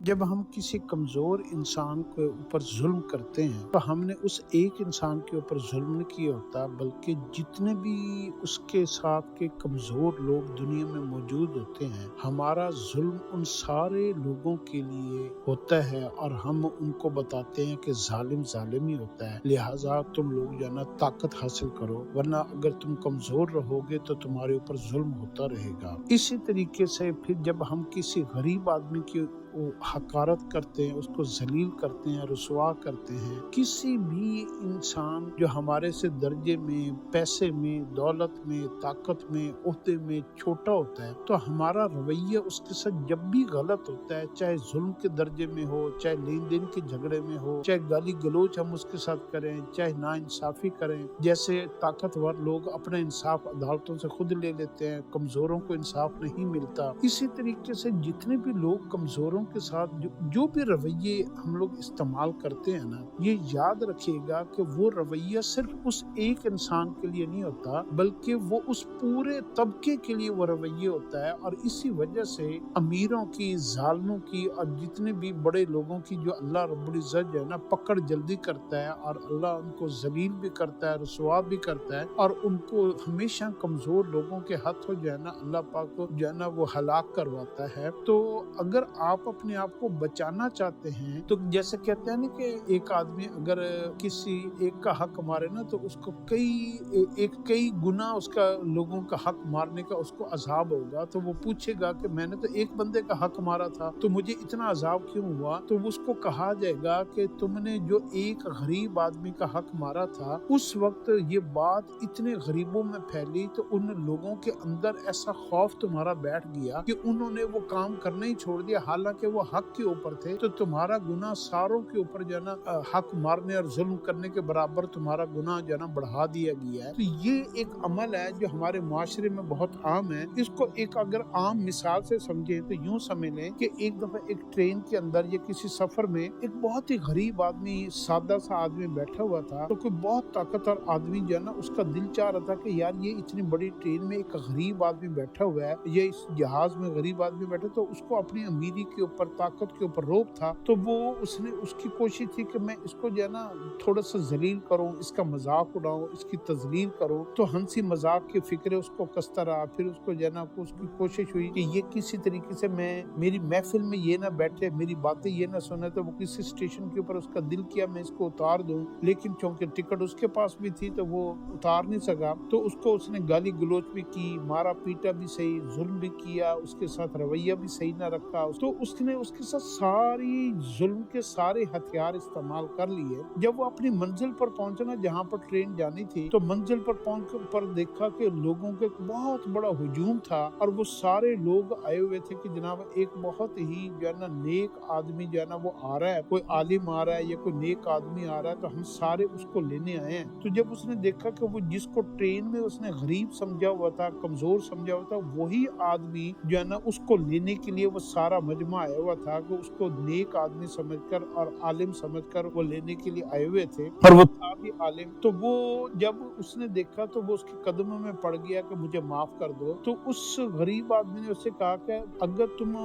جب ہم کسی کمزور انسان کے اوپر ظلم کرتے ہیں تو ہم نے اس ایک انسان کے اوپر ظلم نہیں کیا ہوتا، بلکہ جتنے بھی اس کے ساتھ کے کمزور لوگ دنیا میں موجود ہوتے ہیں، ہمارا ظلم ان سارے لوگوں کے لیے ہوتا ہے اور ہم ان کو بتاتے ہیں کہ ظالم ظالم ہی ہوتا ہے، لہٰذا تم لوگ جو ہے نا طاقت حاصل کرو، ورنہ اگر تم کمزور رہو گے تو تمہارے اوپر ظلم ہوتا رہے گا۔ اسی طریقے سے پھر جب ہم کسی غریب آدمی کی حقارت کرتے ہیں، اس کو ذلیل کرتے ہیں، رسوا کرتے ہیں، کسی بھی انسان جو ہمارے سے درجے میں، پیسے میں، دولت میں، طاقت میں، عہدے میں چھوٹا ہوتا ہے، تو ہمارا رویہ اس کے ساتھ جب بھی غلط ہوتا ہے، چاہے ظلم کے درجے میں ہو، چاہے لین دین کے جھگڑے میں ہو، چاہے گالی گلوچ ہم اس کے ساتھ کریں، چاہے نا انصافی کریں، جیسے طاقتور لوگ اپنا انصاف عدالتوں سے خود لے لیتے ہیں، کمزوروں کو انصاف نہیں ملتا، اسی طریقے سے جتنے بھی لوگ کمزوروں کے ساتھ جو بھی رویے ہم لوگ استعمال کرتے ہیں نا، یہ یاد رکھیے گا کہ وہ رویہ صرف اس ایک انسان کے لیے نہیں ہوتا، بلکہ وہ اس پورے طبقے کے لیے وہ رویہ ہوتا ہے، اور اسی وجہ سے امیروں کی، ظالموں کی، اور جتنے بھی بڑے لوگوں کی جو اللہ رب العزت جو ہے نا پکڑ جلدی کرتا ہے، اور اللہ ان کو ذلیل بھی کرتا ہے، رسوا بھی کرتا ہے، اور ان کو ہمیشہ کمزور لوگوں کے ہاتھوں جو ہے نا اللہ پاک کو جو ہے نا وہ ہلاک کرواتا ہے۔ تو اگر آپ اپنے آپ کو بچانا چاہتے ہیں تو جیسے کہتے ہیں نا کہ ایک آدمی اگر کسی ایک کا حق مارے نا تو اس کو کئی گنا اس کا لوگوں کا حق مارنے کا اس کو عذاب ہوگا، تو وہ پوچھے گا کہ میں نے تو ایک بندے کا حق مارا تھا تو مجھے اتنا عذاب کیوں ہوا؟ تو اس کو کہا جائے گا کہ تم نے جو ایک غریب آدمی کا حق مارا تھا، اس وقت یہ بات اتنے غریبوں میں پھیلی تو ان لوگوں کے اندر ایسا خوف تمہارا بیٹھ گیا کہ انہوں نے وہ کام کرنا ہی چھوڑ دیا، حالانکہ وہ حق کے اوپر تھے، تو تمہارا گناہ ساروں کے اوپر جو ہے نا حق مارنے اور ظلم کرنے کے برابر تمہارا گناہ جو ہے نا بڑھا دیا گیا ہے۔ تو یہ ایک عمل ہے جو ہمارے معاشرے میں بہت عام ہے۔ اس کو ایک اگر عام مثال سے سمجھیں تو یوں سمجھ لیں کہ ایک دفعہ ایک ٹرین کے اندر یا کسی سفر میں ایک بہت ہی غریب آدمی، سادہ سا آدمی بیٹھا ہوا تھا، تو کوئی بہت طاقتور آدمی جو ہے نا اس کا دل چاہ رہا تھا کہ یار یہ اتنی بڑی ٹرین میں ایک غریب آدمی بیٹھا ہوا ہے، یا اس جہاز میں غریب آدمی بیٹھا، تو اس کو اپنی امیری کے اوپر، طاقت کے اوپر روب تھا، تو وہ اس کی کوشش تھی کہ میں اس کو جو ہے نا تھوڑا سا ذلیل کروں، اس کا مذاق اڑاؤں، اس کی تذلیل کروں، تو ہنسی مذاق کی فکر اس کو کستا رہا، پھر اس کو جو ہے نا اس کی کوشش ہوئی کہ یہ کسی طریقے سے میری محفل میں یہ نہ بیٹھے، میری باتیں یہ نہ سنے، تو وہ کسی اسٹیشن کے اوپر اس کا دل کیا میں اس کو اتار دوں، لیکن چونکہ ٹکٹ اس کے پاس بھی تھی تو وہ اتار نہیں سکا، تو اس نے گالی گلوچ بھی کی، مارا پیٹا بھی صحیح، ظلم بھی کیا، اس کے ساتھ رویہ بھی صحیح نہ رکھا، تو اس نے اس کے ساتھ ساری ظلم کے سارے ہتھیار استعمال کر لیے۔ جب وہ اپنی منزل پر پہنچا نا جہاں پر ٹرین جانی تھی، تو منزل پر پہنچ پر دیکھا کہ لوگوں کے بہت بڑا ہجوم تھا، اور وہ سارے لوگ آئے ہوئے تھے کہ جناب ایک بہت ہی جو ہے نا نیک آدمی جو ہے نا وہ آ رہا ہے، کوئی عالم آ رہا ہے یا کوئی نیک آدمی آ رہا ہے، تو ہم سارے اس کو لینے آئے ہیں۔ تو جب اس نے دیکھا کہ وہ جس کو ٹرین میں اس نے غریب سمجھا ہوا تھا، کمزور سمجھا ہوا تھا، وہی آدمی جو ہے نا اس کو لینے کے لیے وہ سارا مجمع آیا ہوا تھا کہ اس کو نیک آدمی سمجھ کر اور عالم سمجھ کر وہ لینے کے لیے آئے ہوئے تھے، اور وہ تھا بھی عالم، تو وہ جب اس نے دیکھا تو وہ اس کے قدموں میں پڑ گیا کہ مجھے معاف کر دو۔ تو اس غریب آدمی نے اس سے کہا کہ اگر تم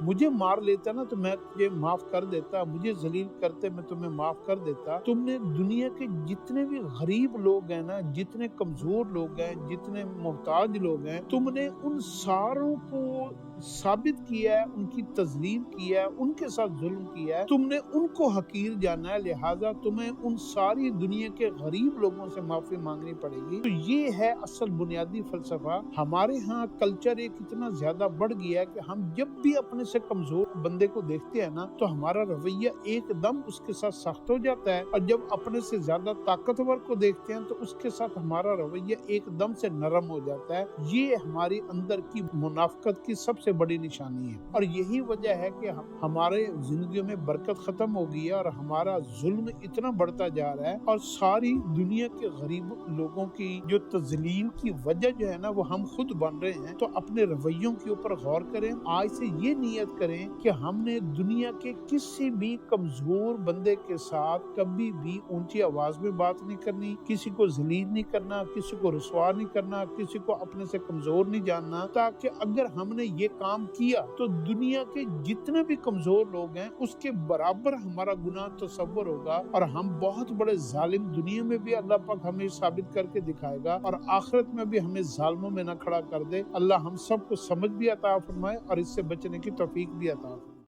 مجھے مار لیتا نا تو میں تجھے معاف کر دیتا، مجھے ذلیل کرتے میں تمہیں معاف کر دیتا، تم نے دنیا کے جتنے بھی غریب لوگ ہیں نا، جتنے کمزور لوگ ہیں، جتنے محتاج لوگ ہیں، تم نے ان ساروں کو ثابت کیا ہے، ان کی تذلیل کیا ہے، ان کے ساتھ ظلم کیا ہے، تم نے ان کو حقیر جانا ہے، لہٰذا تمہیں ان ساری دنیا کے غریب لوگوں سے معافی مانگنی پڑے گی۔ تو یہ ہے اصل بنیادی فلسفہ۔ ہمارے ہاں کلچر ایک اتنا زیادہ بڑھ گیا ہے کہ ہم جب بھی اپنے سے کمزور بندے کو دیکھتے ہیں نا تو ہمارا رویہ ایک دم اس کے ساتھ سخت ہو جاتا ہے، اور جب اپنے سے زیادہ طاقتور کو دیکھتے ہیں تو اس کے ساتھ ہمارا رویہ ایک دم سے نرم ہو جاتا ہے۔ یہ ہماری اندر کی منافقت کی سب سے بڑی نشانی ہے، اور یہی وجہ ہے کہ ہمارے زندگیوں میں برکت ختم ہو گئی ہے، اور ہمارا ظلم اتنا بڑھتا جا رہا ہے، اور ساری دنیا کے غریب لوگوں کی جو تذلیل کی وجہ جو ہے نا وہ ہم خود بن رہے ہیں۔ تو اپنے رویوں کے اوپر غور کریں، آج سے یہ نیت کریں کہ ہم نے دنیا کے کسی بھی کمزور بندے کے ساتھ کبھی بھی اونچی آواز میں بات نہیں کرنی، کسی کو ذلیل نہیں کرنا، کسی کو رسوا نہیں کرنا، کسی کو اپنے سے کمزور نہیں جاننا، تاکہ اگر ہم نے یہ کام کیا تو دنیا کے جتنے بھی کمزور لوگ ہیں اس کے برابر ہمارا گناہ تصور ہوگا، اور ہم بہت بڑے ظالم، دنیا میں بھی اللہ پاک ہمیں ثابت کر کے دکھائے گا اور آخرت میں بھی ہمیں ظالموں میں نہ کھڑا کر دے۔ اللہ ہم سب کو سمجھ بھی عطا فرمائے اور اس سے بچنے کی توفیق بھی عطا فرمائے۔